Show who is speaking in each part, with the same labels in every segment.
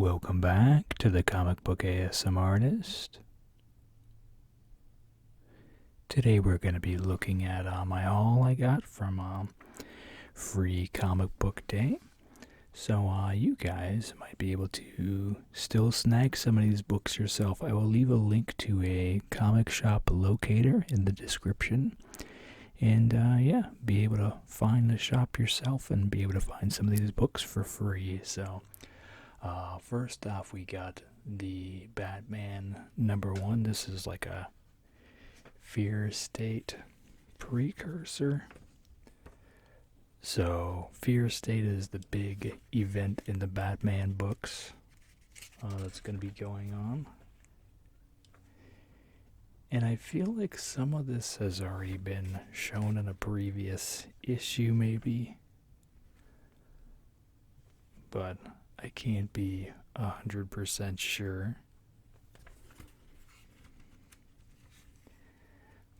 Speaker 1: Welcome back to the Comic Book ASM Artist. Today we're going to be looking at my haul I got from Free Comic Book Day. So you guys might be able to still snag some of these books yourself. I will leave a link to a comic shop locator in the description. And be able to find the shop yourself and be able to find some of these books for free. So first off, we got the Batman #1. This is like a Fear State precursor. So Fear State is the big event in the Batman books that's going to be going on. And I feel like some of this has already been shown in a previous issue, maybe. But I can't be 100% sure.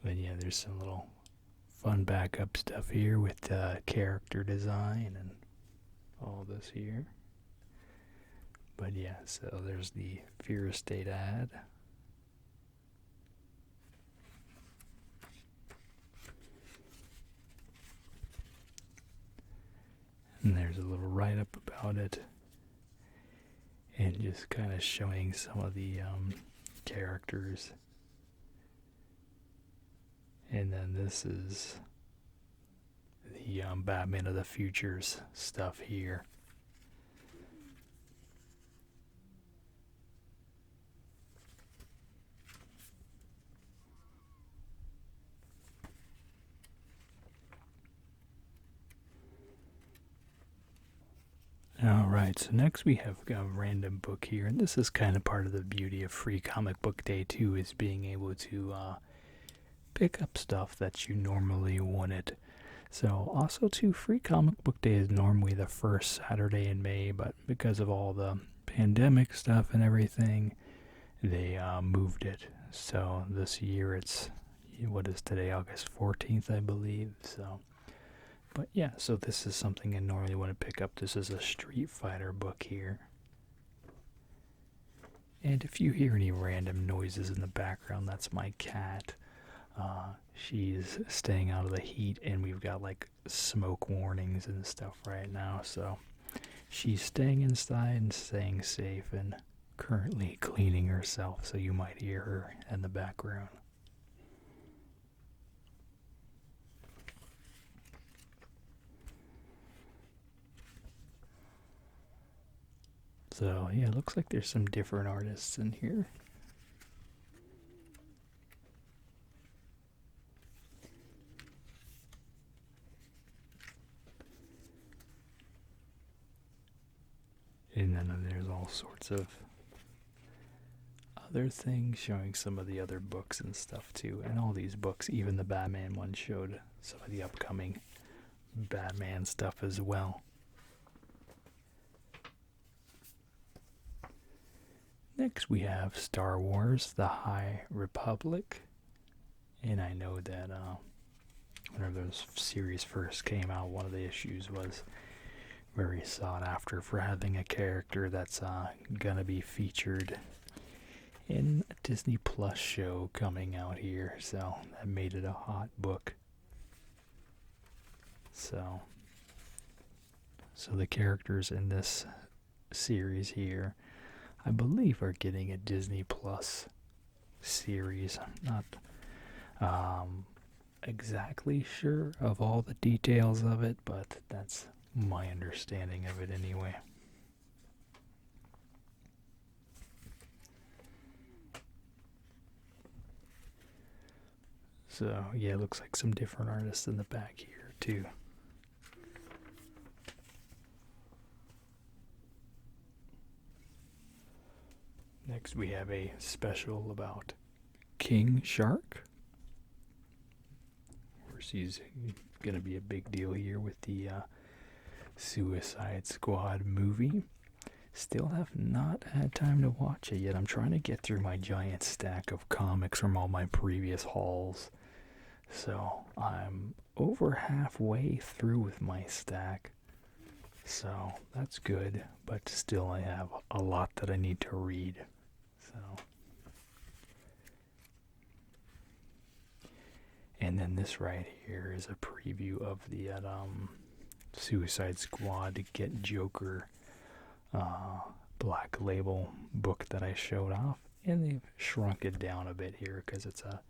Speaker 1: But yeah, there's some little fun backup stuff here with character design and all this here. But yeah, so there's the Fear State ad. And there's a little write-up about it. And just kind of showing some of the characters. And then this is the Batman of the Futures stuff here. Alright, so next we have a random book here, and this is kind of part of the beauty of Free Comic Book Day too, is being able to pick up stuff that you normally wouldn't. So also too, Free Comic Book Day is normally the first Saturday in May, but because of all the pandemic stuff and everything, they moved it. So this year it's, what is today, August 14th, I believe, so... But yeah, so this is something I normally want to pick up. This is a Street Fighter book here. And if you hear any random noises in the background, that's my cat. She's staying out of the heat, and we've got like smoke warnings and stuff right now. So she's staying inside and staying safe and currently cleaning herself. So you might hear her in the background. So, yeah, it looks like there's some different artists in here. And then there's all sorts of other things showing some of the other books and stuff too. And all these books, even the Batman one, showed some of the upcoming Batman stuff as well. Next we have Star Wars, The High Republic. And I know that whenever this series first came out, one of the issues was very sought after for having a character that's gonna be featured in a Disney Plus show coming out here. So that made it a hot book. So the characters in this series here, I believe, are getting a Disney Plus series. I'm not exactly sure of all the details of it, but that's my understanding of it anyway. So, yeah, it looks like some different artists in the back here, too. Next we have a special about King Shark. Of course, he's going to be a big deal here with the Suicide Squad movie. Still have not had time to watch it yet. I'm trying to get through my giant stack of comics from all my previous hauls. So I'm over halfway through with my stack. So that's good, but still I have a lot that I need to read. So, and then this right here is a preview of the Suicide Squad Get Joker Black Label book that I showed off, and they've shrunk it down a bit here because it's a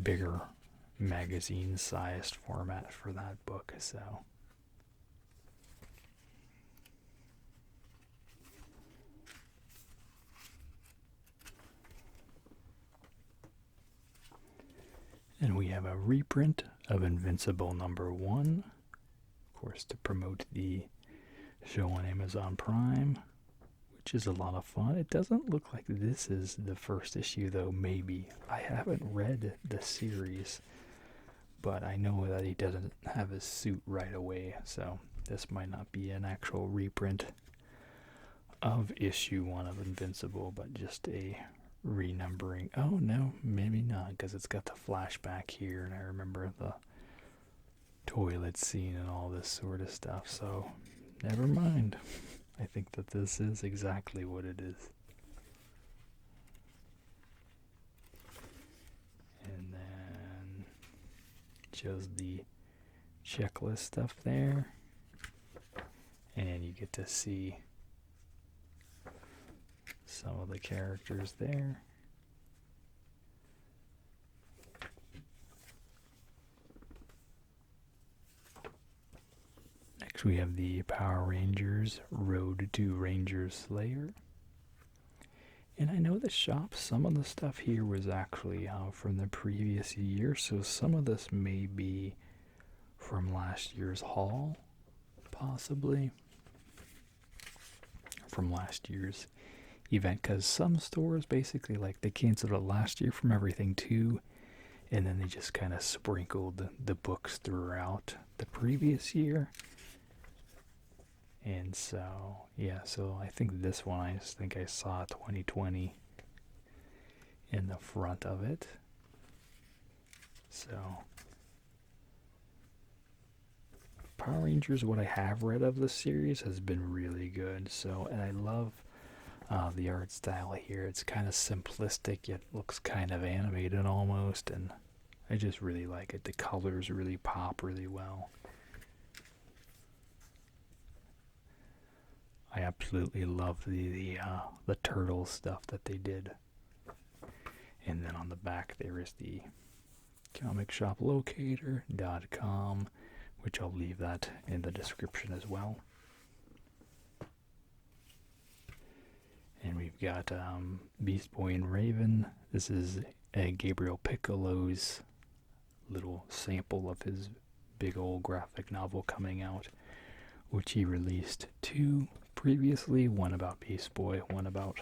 Speaker 1: bigger magazine-sized format for that book. So. And we have a reprint of Invincible #1, of course, to promote the show on Amazon Prime, which is a lot of fun. It doesn't look like this is the first issue, though, maybe. I haven't read the series, but I know that he doesn't have his suit right away, so this might not be an actual reprint of issue 1 of Invincible, but just a renumbering. Oh no, maybe not, because it's got the flashback here, and I remember the toilet scene and all this sort of stuff, so never mind. I think that this is exactly what it is. And then shows the checklist stuff there, and you get to see some of the characters there. Next we have the Power Rangers Road to Ranger Slayer. And I know the shop, some of the stuff here was actually from the previous year, so some of this may be from last year's haul, possibly. From last year's event, because some stores basically, like, they canceled it last year from everything too, and then they just kind of sprinkled the books throughout the previous year. And so, yeah, so I think this one, I just think I saw 2020 in the front of it. So, Power Rangers, what I have read of the series has been really good. So, and I love the art style here. It's kind of simplistic, yet looks kind of animated almost, and I just really like it. The colors really pop really well. I absolutely love the turtle stuff that they did. And then on the back there is the comicshoplocator.com, which I'll leave that in the description as well. And we've got Beast Boy and Raven. This is Gabriel Piccolo's little sample of his big old graphic novel coming out, which he released 2 previously, one about Beast Boy, one about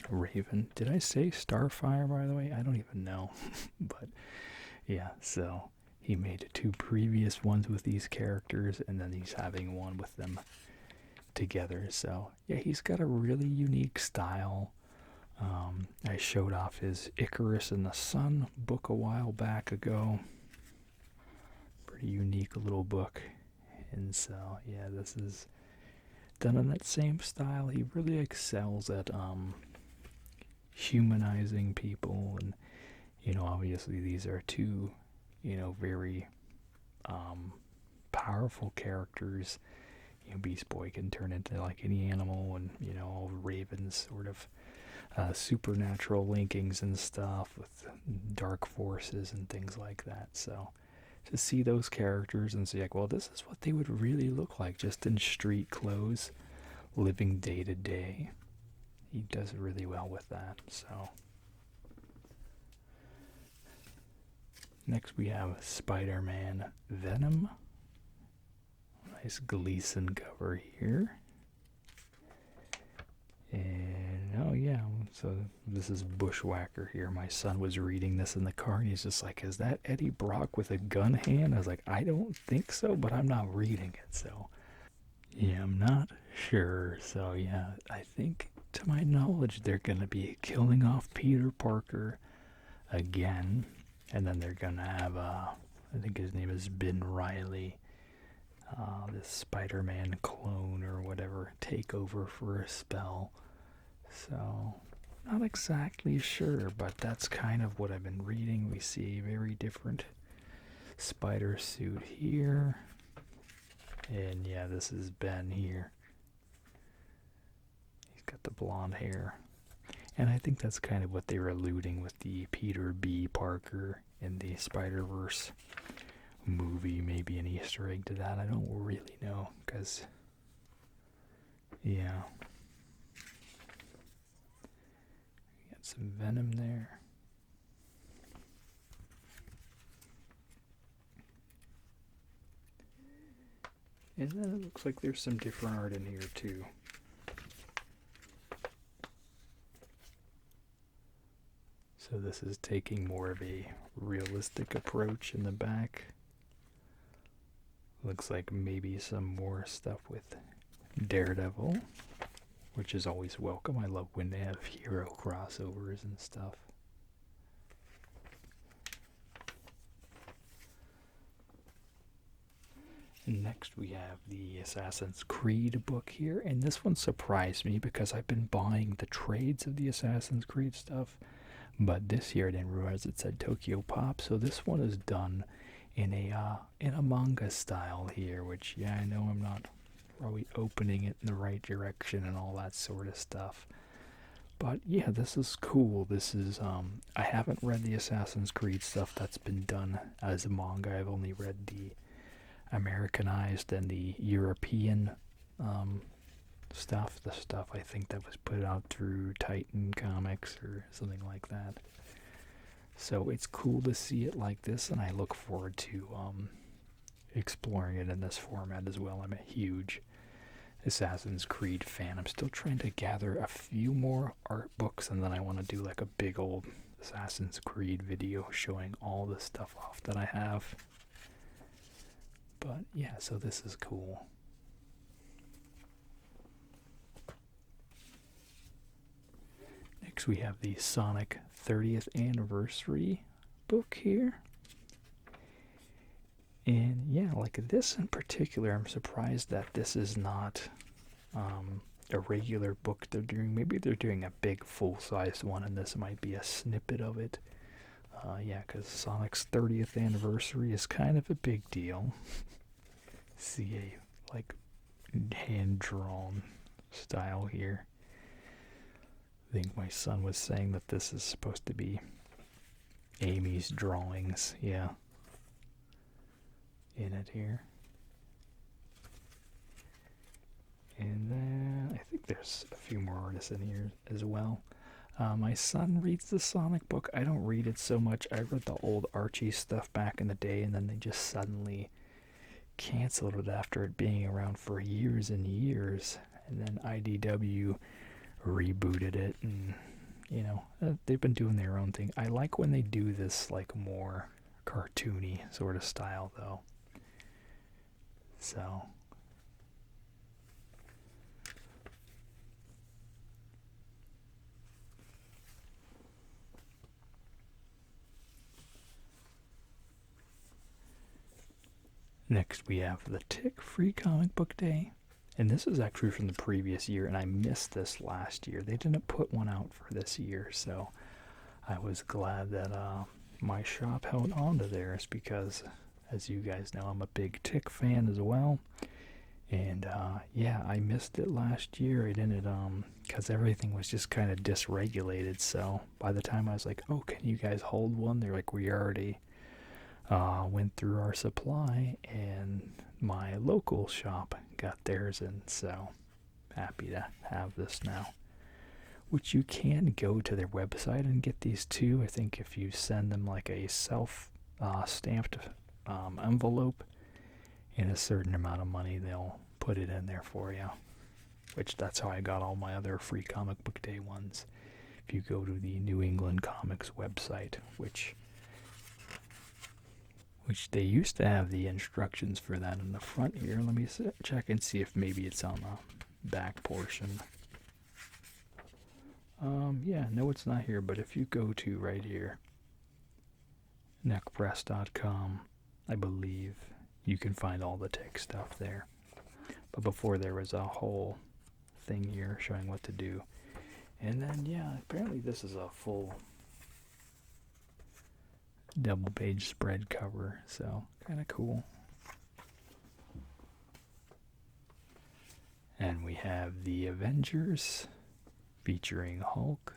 Speaker 1: Raven. Did I say Starfire, by the way? I don't even know. But yeah, so he made 2 previous ones with these characters, and then he's having one with them together. So yeah, he's got a really unique style. I showed off his Icarus in the Sun book a while back ago. Pretty unique little book. And so yeah, this is done in that same style. He really excels at humanizing people, and obviously these are 2 very powerful characters. Beast Boy can turn into like any animal, and Raven's sort of supernatural linkings and stuff with dark forces and things like that. So to see those characters and see, like, well, this is what they would really look like just in street clothes, living day to day. He does really well with that. So next we have Spider-Man Venom. Nice Gleason cover here. And oh yeah, so this is Bushwhacker here. My son was reading this in the car, and he's just like, is that Eddie Brock with a gun hand? I was like, I don't think so, but I'm not reading it, so yeah, I'm not sure. So yeah, I think, to my knowledge, they're going to be killing off Peter Parker again, and then they're going to have, I think his name is Ben Reilly, this Spider-Man clone or whatever take over for a spell. So, not exactly sure, but that's kind of what I've been reading. We see a very different spider suit here. And yeah, this is Ben here. He's got the blonde hair. And I think that's kind of what they were alluding with the Peter B. Parker in the Spider-Verse movie. Maybe an Easter egg to that. I don't really know, because, yeah. Got some Venom there. And then it looks like there's some different art in here too. So this is taking more of a realistic approach in the back. Looks like maybe some more stuff with Daredevil, which is always welcome. I love when they have hero crossovers and stuff. And next we have the Assassin's Creed book here, and this one surprised me because I've been buying the trades of the Assassin's Creed stuff, but this year I didn't realize it said Tokyo Pop, so this one is done in a manga style here, which, yeah, I know I'm not probably opening it in the right direction and all that sort of stuff. But yeah, this is cool. This is, I haven't read the Assassin's Creed stuff that's been done as a manga. I've only read the Americanized and the European stuff. The stuff I think that was put out through Titan Comics or something like that. So it's cool to see it like this, and I look forward to exploring it in this format as well. I'm a huge Assassin's Creed fan. I'm still trying to gather a few more art books, and then I want to do like a big old Assassin's Creed video showing all the stuff off that I have. But yeah, so this is cool. Next we have the Sonic 30th Anniversary book here. And yeah, like this in particular, I'm surprised that this is not a regular book they're doing. Maybe they're doing a big full-sized one, and this might be a snippet of it. Yeah, because Sonic's 30th anniversary is kind of a big deal. See a, like, hand-drawn style here. I think my son was saying that this is supposed to be Amy's drawings, yeah, in it here. And then I think there's a few more artists in here as well. My son reads the Sonic book. I don't read it so much. I read the old Archie stuff back in the day, and then they just suddenly canceled it after it being around for years and years. And then IDW rebooted it, and you know, they've been doing their own thing. I like when they do this like more cartoony sort of style though. So next we have the Tick Free Comic Book Day. And this is actually from the previous year, and I missed this last year. They didn't put one out for this year, so I was glad that my shop held on to theirs because, as you guys know, I'm a big Tick fan as well. And yeah, I missed it last year. I didn't, because everything was just kind of dysregulated. So by the time I was like, oh, can you guys hold one? They're like, we already went through our supply, and my local shop got theirs, and so happy to have this now. Which you can go to their website and get these too. I think if you send them like a self-stamped envelope in a certain amount of money, they'll put it in there for you. Which that's how I got all my other free comic book day ones. If you go to the New England Comics website, which they used to have the instructions for that in the front here. Let me check and see if maybe it's on the back portion. Yeah, no, it's not here, but if you go to right here, neckpress.com, I believe, you can find all the tech stuff there. But before, there was a whole thing here showing what to do. And then, yeah, apparently this is a full double page spread cover, so kind of cool. And we have the Avengers featuring Hulk,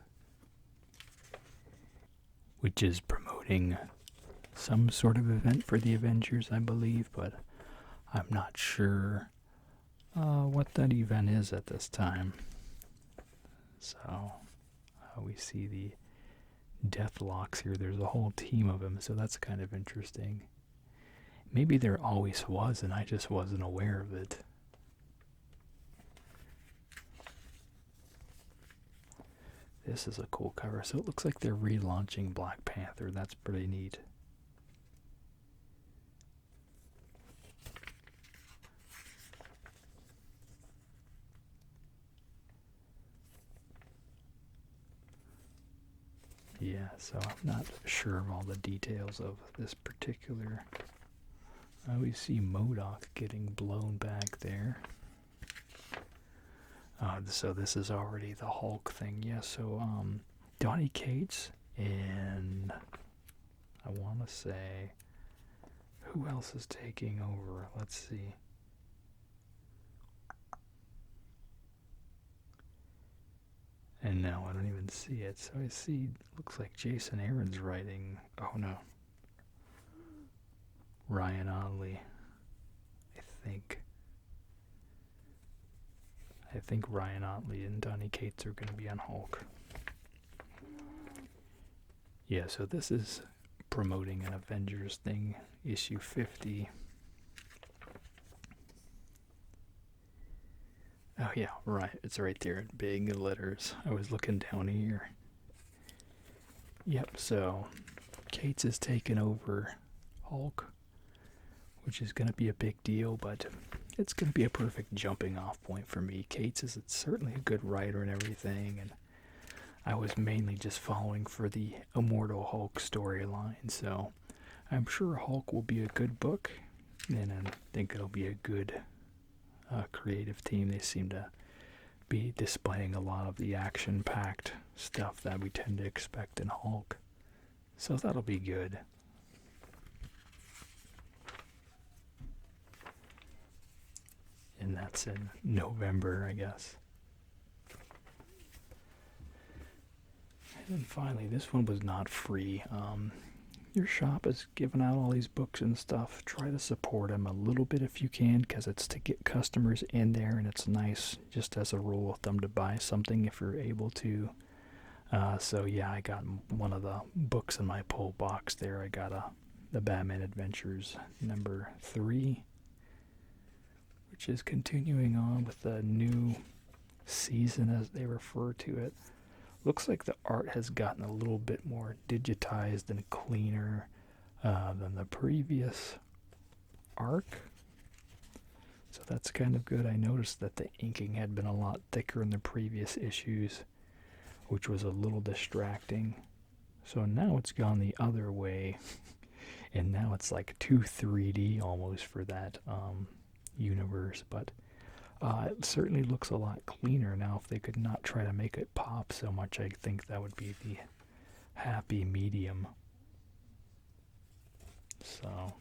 Speaker 1: which is promoting some sort of event for the Avengers, I believe, but I'm not sure what that event is at this time. So we see the Deathlocks here. There's a whole team of them, so that's kind of interesting. Maybe there always was, and I just wasn't aware of it. This is a cool cover. So it looks like they're relaunching Black Panther. That's pretty neat. Yeah, so I'm not sure of all the details of this particular. We see MODOK getting blown back there. So this is already the Hulk thing. Yeah, so Donny Cates and I want to say, who else is taking over? Let's see. And no, I don't even see it. So I see, looks like Jason Aaron's writing. Oh no. Ryan Otley. I think Ryan Otley and Donny Cates are going to be on Hulk. Yeah, so this is promoting an Avengers thing, issue 50. Oh yeah, right. It's right there in big letters. I was looking down here. Yep, so Cates is taking over Hulk, which is going to be a big deal, but it's going to be a perfect jumping off point for me. Cates is certainly a good writer and everything, and I was mainly just following for the Immortal Hulk storyline, so I'm sure Hulk will be a good book, and I think it'll be a good creative team. They seem to be displaying a lot of the action-packed stuff that we tend to expect in Hulk, so that'll be good. And that's in November, I guess. And then finally, this one was not free. Your shop is giving out all these books and stuff. Try to support them a little bit if you can, because it's to get customers in there, and it's nice just as a rule of thumb to buy something if you're able to. So yeah, I got one of the books in my pull box there. I got the Batman Adventures number 3, which is continuing on with the new season, as they refer to it. Looks like the art has gotten a little bit more digitized and cleaner than the previous arc. So that's kind of good. I noticed that the inking had been a lot thicker in the previous issues, which was a little distracting. So now it's gone the other way, and now it's like 3D almost for that universe, but it certainly looks a lot cleaner now. If they could not try to make it pop so much, I think that would be the happy medium. So,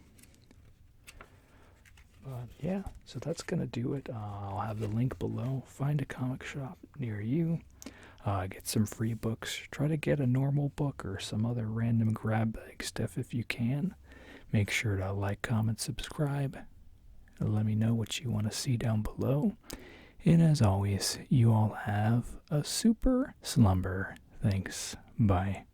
Speaker 1: but yeah, so that's gonna do it. I'll have the link below. Find a comic shop near you. Get some free books. Try to get a normal book or some other random grab bag stuff if you can. Make sure to like, comment, subscribe. Let me know what you want to see down below. And as always, you all have a super slumber. Thanks. Bye.